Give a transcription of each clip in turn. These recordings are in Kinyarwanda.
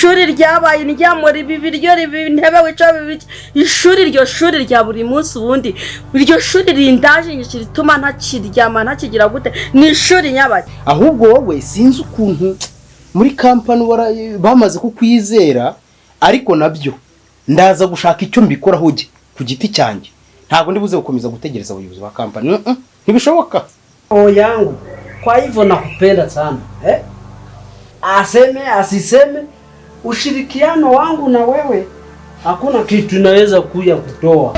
ishuri ryabaye indyamura ibiryo intebe wicaye bibiki ishuri iryo shuri rya buri munsi ubundi iryo shuri rindaje nyinshi rituma ntakiryama ntakigira gute ni ishuri nyabaki ahubwo wowe sinzi ukuntu muri kampani bamaze kukwizera ariko nabyo ndaza gushaka icyo mbikoraho ku giti cyanjye ntabwo ndibuze gukomeza gutegereza abayobozi ba kampani ntibishoboka. yangu kwa hivyo nakupenda sana aseme asiseme ushirikiano wangu na wewe hakuna kitu naweza kuja kutoa.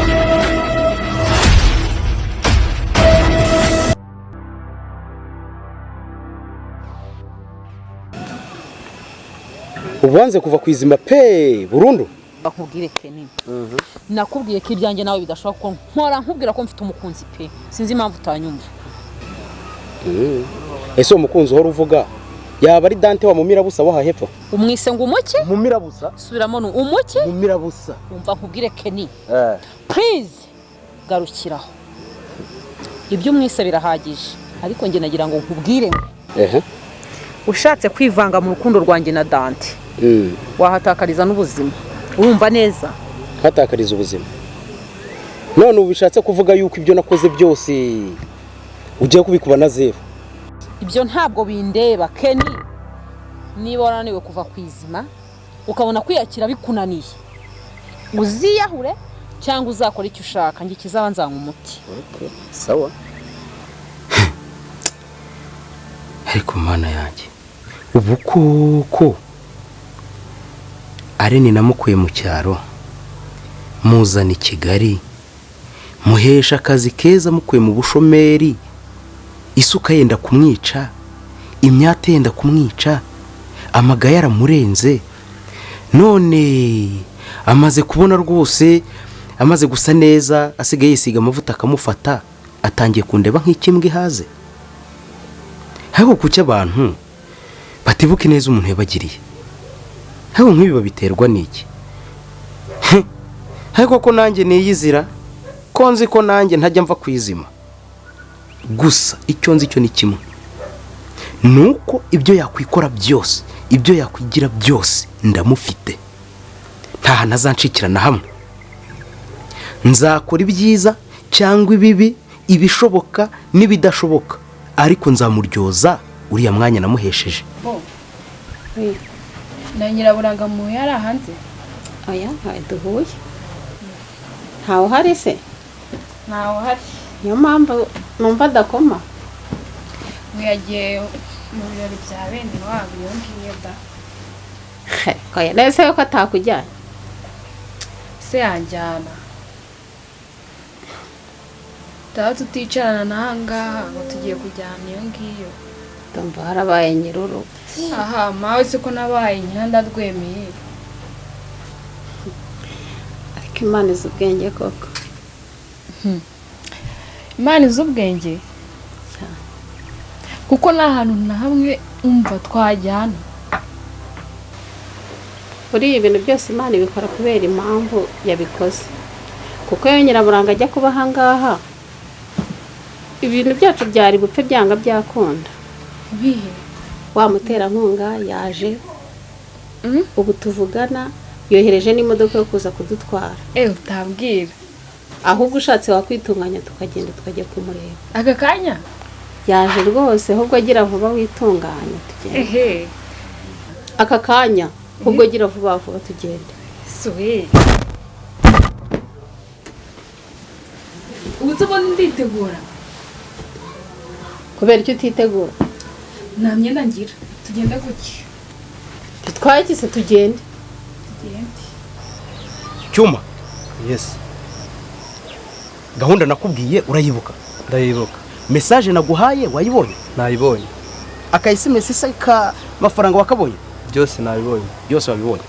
Ubanze kuva kwizima pe burundu bakubwire Kenini nakubwiye ko ibyanjye nawe bidashobora ko nkora nkubwira ko mfite umukunzi pe sinzi impamvu utanyumva. Ese umukunzi uhora uvuga yaba ari Dante wa Mumirabusa waha hepfo umwise ngo umuki Mumirabusa subiramo no umuki Mumirabusa umva nkubwire Kenini please garukiraho ibyo umwise birahagije ariko nge nagira ngo nkubwire ushatse kwivanga mu rukundo rwanjye na Dante wahatakariza n'ubuzima urumva neza hatakariza ubuzima none ubishatse kuvuga yuko ibyo nakoze byose ugiye kubikuba na zero. Ibyo ntabwo bindeba Keni niba waraniwe kuva kwizima ukabona kwiyakira bikunaniye uziyahure cyangwa uzakora icyo ushaka ngi kizabanza umuti. Okay sawa ariko mana yanjye ubu koko Areni namukuye mu cyaro muzana i Kigali muhesha akazi keza mukuye mu bushomeri isuka yenda kumwica imyate yenda kumwica amagaya yaramurenze none amaze kubona rwose amaze gusa neza asigaye yisiga amavuta akamufata atangiye kundeba nk'ikimbwe haze. Haho kucya abantu batibuke neza umuntu yabagiriye haho nk'ibi babiterwa n'iki haho ko nanjye niyizira ko nzi ko nanjye ntajya mva kwizima gusa icyo nzi cyo ni kimwe nuko ibyo yakwikora byose ibyo yakwigira byose ndamufite nta nazanshikira na hamwe nzakora ibyiza cyangwa ibibi ibishoboka n'ibidashoboka ariko nzamuryoza uriya mwanya namuhesheje. na Nyiraburanga mu yari hanze oya duhuye ntawe hari se ntawe hari niyo mpamvu numva adakoma yagiye mu birori bya bene wabo iyo ngiyo da oya nese ko atakujyana se yanjyana taho tuticarana nahangaha ngo tugiye kujyana iyo ngiyo ndumva harabaye nyiruru aha mawe se ko nabaye nyanda rwemeye ariko Imana izi ubwenge koko Imana izi ubwenge kuko nta hantu na hamwe umva twajyana kuri ibintu byose Imana ibikora kubera impamvu yabikoze kuko iyo Nyiraburanga ajya kuba ahangaha ibintu byacu byari bupfe byanga byakunda bihe wa muterankunga yaje ubu tuvugana yohereje n'imodoka yo kuza kudutwara utabwira ahubwo ushatse wakwitunganya tukagenda tukajya kumureba aka kanya yaje rwose ahubwo agira vuba witunganya tugende aka kanya ahubwo agira vuba tugende suwe ubu tubona nditegura kubera icyo utitegura nta myenda ngira tugende kuki tutwakise tugende Cyuma yes gahunda nakubwiye urayibuka ndayibuka message naguhaye wayibonye nayibonye aka SMS ka mafaranga wakabonye byose nabibonye byose wabibonye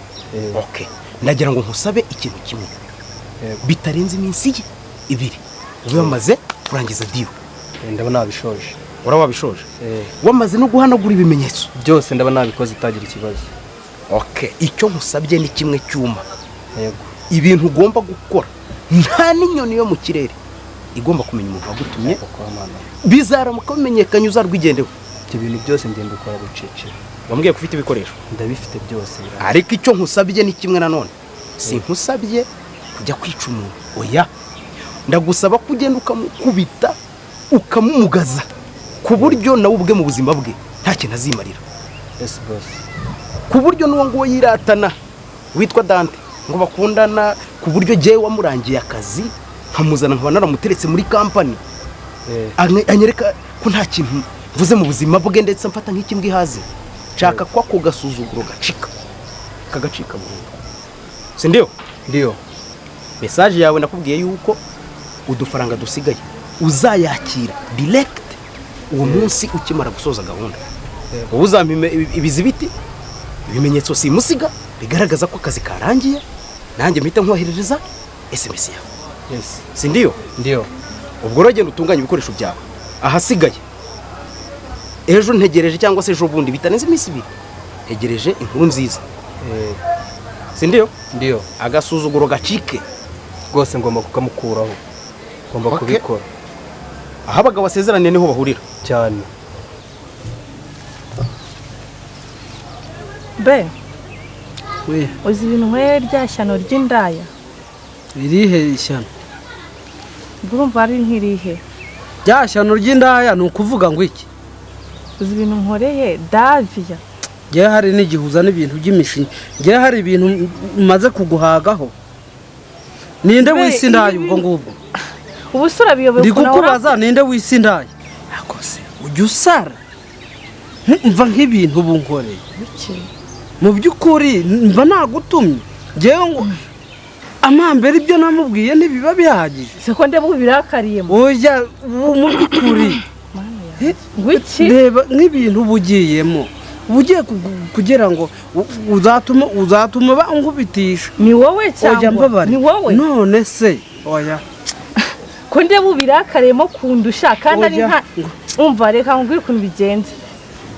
okay ndagira ngo nkusabe ikintu kimwe bitarenze iminsi ibiri ube wamaze kurangiza deal ndabona nabishoje urababishoje wamaze no guhanagura ibimenyetso byose ndabona nabikoze itagira ikibazo. Okay icyo nkusabye ni kimwe cyuma yego ibintu ugomba gukora nta n'inyoni yo mu kirere igomba kumenya umuntu wagutumye bizaramuka bimenyekanye uzarwigendeho ibyo bintu byose ngenda ukora bucece. wambwiye ko ufite ibikoresho Ndabifite byose. ariko icyo nkusabye ni kimwe nanone sinkusabye kujya kwica umuntu oya ndagusaba ko ugenda ukamukubita ukamumugaza ku buryo nawe ubwe mu buzima bwe nta kintu azimarira. Yes boss. Ku buryo n'uwo nguwo yiratana witwa Dante ngo bakundana ku buryo jewe wamurangiye akazi nkamuzana nkaba naramuteretse muri company anyereka ko nta kintu mvuze mu buzima bwe ndetse mfata nk'ikimbwi haze nshaka kwa ko gasuzuguro kagacika burundu. Si ndiyo message yawe nakubwiye yuko udufaranga dusigaye uzayakira direct uwo munsi ukimara gusoza gahunda. Wowe uzampime ibizibiti ibimenyetso simusiga bigaragaza ko akazi karangiye nanjye mpita nkwoherereza SMS yawe. Yes. Si ndiyo? Ndiyo. Ubwo rogenda utunganya ibikoresho byawe ahasigaye ejo ntegereje cyangwa se ejo bundi bitaneze iminsi 2 ntegereje inkuru nziza. Si ndiyo? Ndiyo. Agasuzuguro gacike Rwose ngomba kukamukuraho. Ngomba kubikora. Aha abagabo basezerane niho bahurira cyane. Be We uzi ibintu nkwe rya shyano ry'indaya irihe ishyano? urumva ari nk'irihe Rya shyano ry'indaya ni ukuvuga ngo iki? uzi ibintu nkoreye Davia Ngiye hari n'igihuza n'ibintu by'imishinga. Ngiye hari ibintu maze kuguhagaho. Ninde wisindaye ubwo ngubwo? ubusura biyoboye Ndi kukubaza ninde wisindaye? Akose ujya usara. Mva nk'ibintu bunkoreye. Mu by'ukuri mva nagutumye. Ngewe ngo amambere ibyo namubwiye ntibiba bihagije. seko ndebe ubirakariyemo Oya mu by'ukuri. Ngwiki Reba nk'ibintu bugiyemo. Ugiye kugira ngo uzatuma bangubitisha. ni wowe cyangwa ni wowe None se oya ko ndebe ubirakariyemo kundusha kandi ari nka umva reka ngwire ukuntu bigenze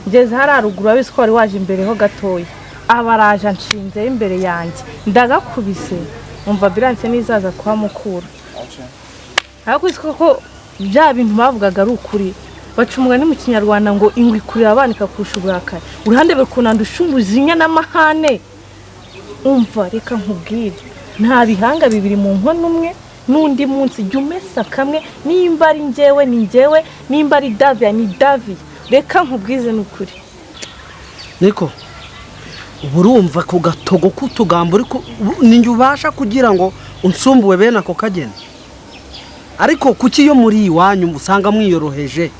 ngeze hari aruguru abisi ko wari waje imbere ho gatoya abaraje nshinze imbere yanjye ndagakubise umva biranse nizaza kwa mukura ariko ko bya bintu bavugaga ari ukuri baca umugani mu kinyarwanda ngo ingwe ikurira abana ikakurusha uburakari uruhande bekunandusha umujinya n'amahane umva reka nkubwire nta bihanga bibiri mu nkono umwe n'undi munsi jya umesa kamwe nimba ari njyewe ni njyewe nimba ari Davia ni Davia reka nkubwize n'ukuri niko urumva ku gatogo k'utugambo ariko ninjye ubasha kugira ngo unsumbuwe bene ako kageni ariko kuki iyo muri iwanyu usanga mwiyoroheje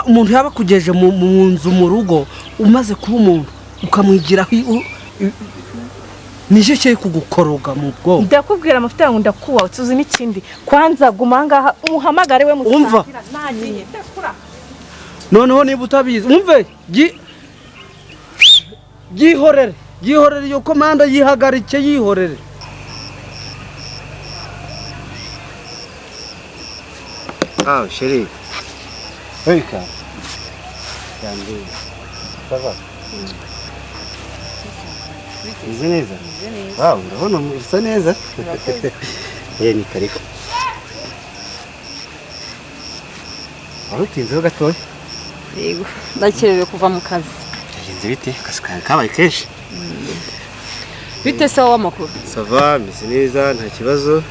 umuntu yaba kugeje mu nzu mu rugo umaze kuba umuntu ukamwigiraho nije cyo kugukoroga mu bwonko ndakubwira amafuta yangu ndakuwa tuzi n'ikindi kwanza guma ngaha umuhamagare we musangira nagiye ndakura noneho niba utabizi umve yihorere iyo komanda yihagarike yihorere chérie. Oui, quand. Ça va. Uzi neza? Wow, urabona usa neza. Ni karibu. Warutinzeho gatoya? Yego, ndakerewe kuva mu kazi. Yagenze bite? Akazi kawe kabaye kenshi? Bite se wowe amakuru? Ça va, meze neza, nta kibazo.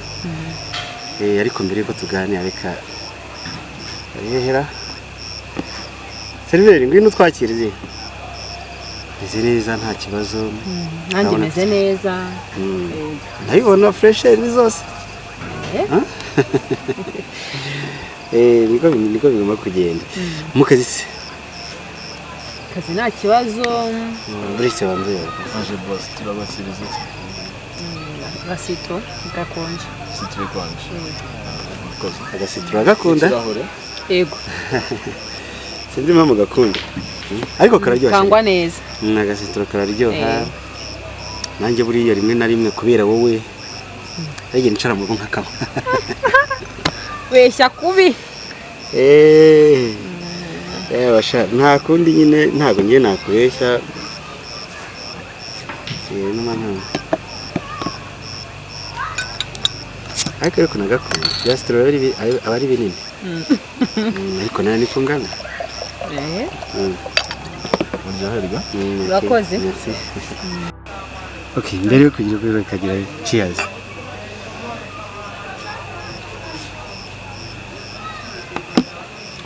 Ariko mbere yuko tuganira reka arihera. Seriveri ngwino twakirize. Meze neza nta kibazo. Nanjye meze neza. Ndabibona fresher ni zose. Niko bigomba kugenda. Mu kazi se. Kazi nta kibazo. Buretse wanze. Aje boss turabasiriza iki? Gasito gakonje. Sitwe kwanje. Agasitro agakunda. Yego. Sindi mama gakunda. Ariko kararyoshye. Kangwa neza. Agasitro kararyoha. Nanjye buriya rimwe na rimwe kubera wowe. Yagiye nicara mu rugo nkakama. Weshya kubi. Basha nta kundi nyine ntago ngiye nakubeshya. Ariko nagakunda. Agasitro abari binini. Ariko nani kungana. muryoherwa. Urakoze. Okay, mbere yo kugira ngo kagira cheers.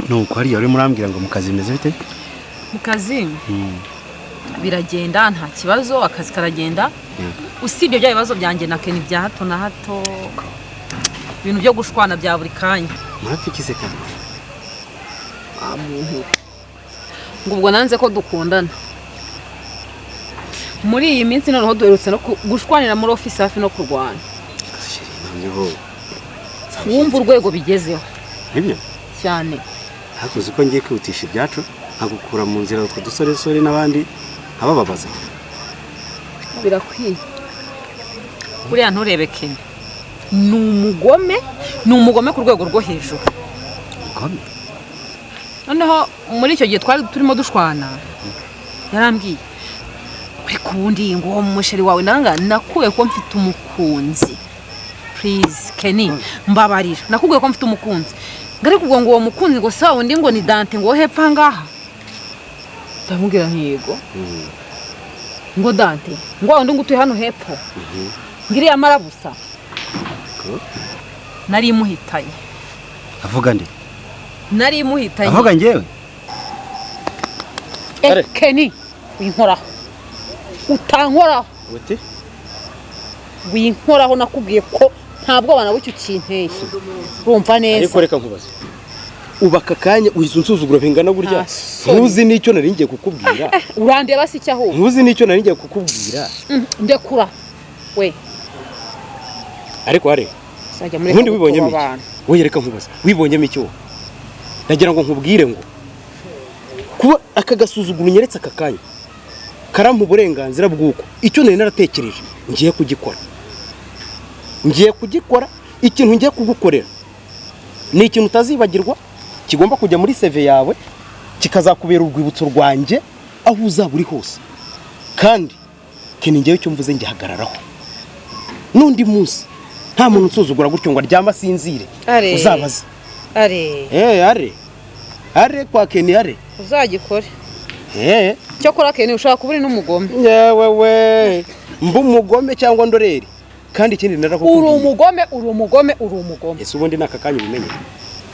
Nuko hariya uri murambwira ngo mu kazi meze bite? Mu kazi biragenda nta kibazo, akazi karagenda. Usibye bya bibazo byanjye na Ken bya hato na hato, ibintu byo gushwana bya buri kanya. Murafikize kandi. Muntu ngo ubwo nanze ko dukundana. Muri iyi minsi noneho duherutse no gushwanira muri office hafi no kurwana. Wumva urwego bigezeho. Nibyo? Cyane. Hakuze ko ngiye kwihutisha ibyacu, nkagukura mu nzira utwo dusore n'abandi abababaza. Birakwiye. Buriya nturebe Ken. Ni umugome ku rwego rwo hejuru. Umugome? Noneho muri icyo gihe twari turimo dushwana, yarambwiye ariko ubundi ngo uwo musheri wawe nanga nakuye ko mfite umukunzi. Please Ken, mbabarira. Nakuye ko mfite umukunzi. Ngari kubwo ngo uwo mukunzi ngo sawa undi ngo ni Dante ngo hepfa ngaha. Ndamubwira ntiyego. Ngo Dante, ngo undi ngo utuye hano hepfo. Ngiriya marabusa. Nari muhitanye. Avuga nde? Nari muhitanye. Avuga ngewe? Ken, winkoraho. Utankoraho. Uti? Winkoraho nakubwiye ko ntabwo bana w'icyo kinteye. Urumva neza. Ariko reka nkubaze. Ubaka kanya uhize unsuzugura bingana gurya. Ntuzi nicyo nari ngiye kukubwira. Urandeba si cyaho. Ntuzi nicyo nari ngiye kukubwira. Ndekura. We. Ariko are. Sajya muri. Ntundi wibonyemo iki? We reka nkubaze. Wibonyemo iki wo? Nagira ngo nkubwire ngo kuba aka gasuzuguro nyeretse aka kanya karampa uburenganzira bw'uko icyo nari naratekereje ngiye kugikora ikintu ngiye kugukorera ni ikintu utazibagirwa kigomba kujya muri CV yawe kikazakubera urwibutso rwanjye aho uzaba uri hose kandi Ken ngewe icyo mvuze ngihagararaho n'undi munsi nta muntu usuzugura gutyo ngo aryama sinzire uzabaza are kwa Ken are uzagikore cyo kora Ken ushaka kuburi n'umugome yewe mbu umugome cyangwa ndoreri kandi ikindi narakubwiye uri umugome ese ubundi nakakanya ubimenye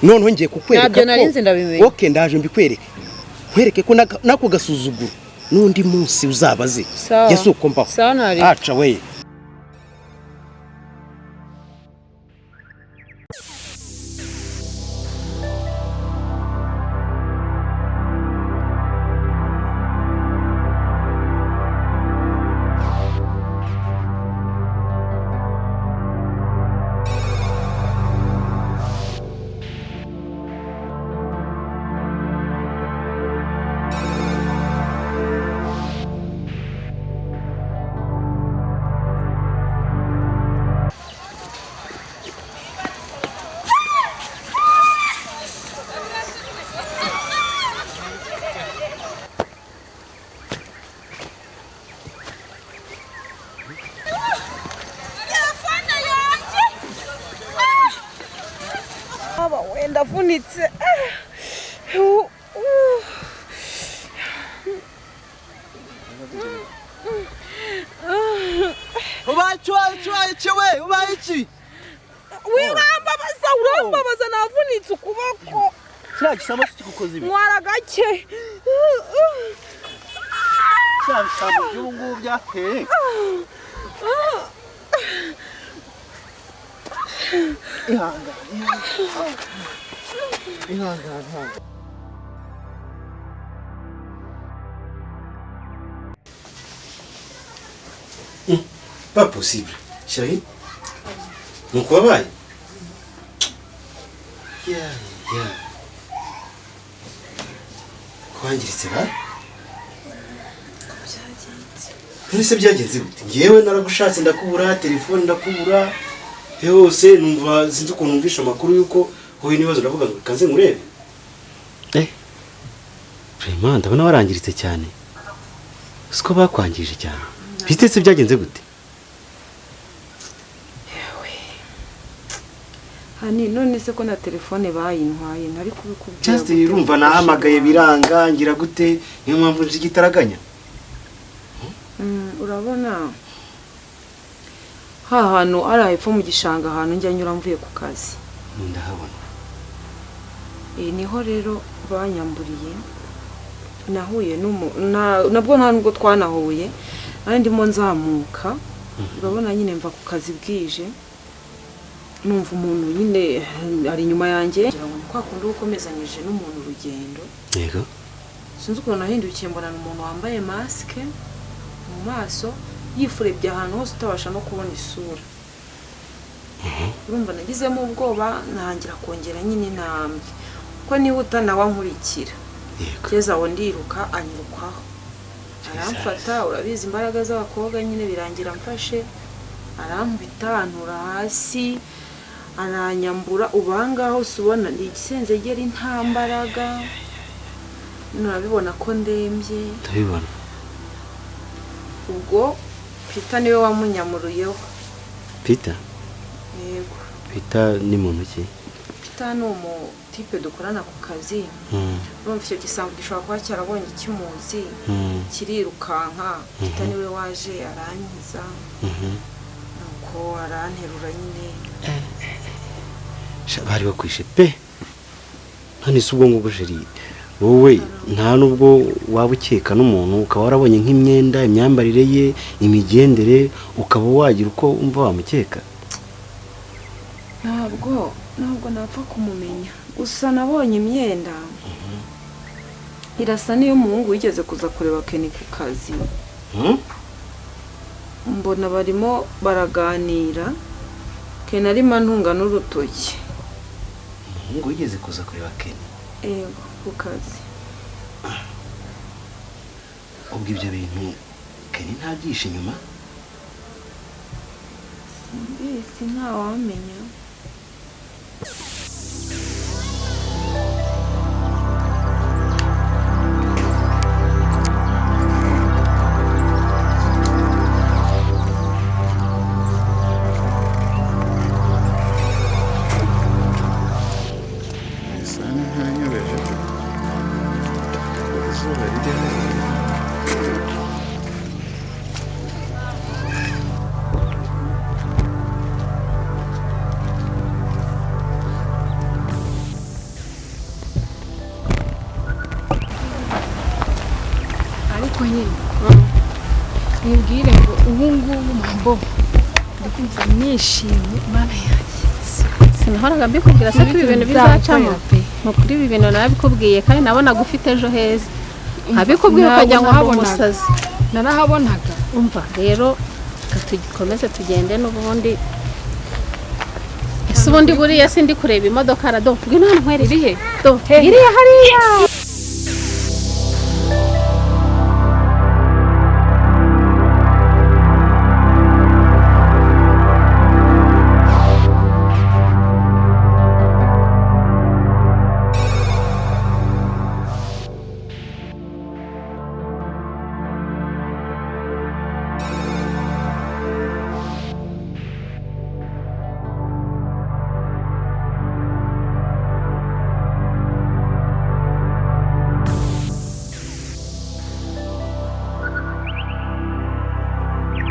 noneho ngiye kukwereka nabyo narinzi ndabimenye okay ndaje nkwereke ko nako gasuzuguro n'undi munsi uzabaze yesu uko mbaho aca we ndavunitse ubaye iki urambabaza navunitse ukuboko kiriya gisamo kigukoze ibi ntwara gake kiriya bisamo by'ubu ngubu byateye ihangane pas possible chérie nuko wabaye kwangiritse ba Nese byagenze gute ngewe naragushatse ndakubura telefone ndakubura hose numva sinzi ukuntu numvisha amakuru yuko hoye nibazo ndavuga ngo kaze ngurebe Vraiment ndabona warangiritse cyane siko bakwangije cyane bitetse byagenze gute hani none se ko na telefone bayintwaye ntari kubikubwira just urumva nahamagaye biranga ngira gute niyo mpamvu nje gitaraganya urabona ha hantu ari hepfo mu gishanga ahantu njya nyura mvuye ku kazi ndahabona niho rero banyamburiye nahuye nabwo nta nubwo twanahuye nari ndimo nzamuka urabona nyine mva ku kazi bwije numva umuntu nyine ari inyuma yanjye ngira ngo kwa kundi ukomezanyije n'umuntu urugendo yego sinzi ukuntu nahindukiye mbona umuntu wambaye maske mu maso yifurebye ahantu hose utabasha no kubona isura urumva nagizemo ubwoba ntangira kongera nyine intambwe ko nihuta nawe ankurikira keza aho ndiruka anyirukwaho aramfata urabizi imbaraga z'abakobwa nyine birangira mfashe arankubita antura hasi aranyambura ubangaho subona ndi igisenzegera nta mbaraga nurabibona ko ndembye ndabibona ubwo Peter niwe wamunyamuruyeho Peter yego Peter ni muntu ki Peter ni tipe dukorana ku kazi urumva icyo gisambu gishobora kuba cyarabonye ikimuzi kirirukanka Peter niwe waje arankiza nuko aranterura nyine bari bakwishe pe none se ubwo ngubwo jeri wowe nta nubwo waba ukeka n'umuntu ukaba warabonye nk'imyenda imyambarire ye imigendere ukaba wagira uko umva wamukeka ntabwo napfa kumumenya gusa nabonye imyenda irasa niyo umuhungu wigeze kuza kureba Kenny ku kazi mbona barimo baraganira Kenny arimo antunga n'urutoki umuhungu wigeze kuza kureba Kenny yego ku kazi ubwo ibyo bintu Kenny ntabyishe inyuma mbese ntawamenya Nibwire ngo ubu ngubu mbo ndikumva nishimye mana yanjye sinahoraga mbikubwira se ko ibi bintu bizacamo nukuri ibi bintu narabikubwiye kandi nabonaga ufite ejo heza abikubwiye ukajya ngo habe umusazi narahabonaga umva rero tugikomeze tugende n'ubundi ese ubundi buriya sindi kureba imodoka arado ngwino hano nkwerere irihe iriya hariya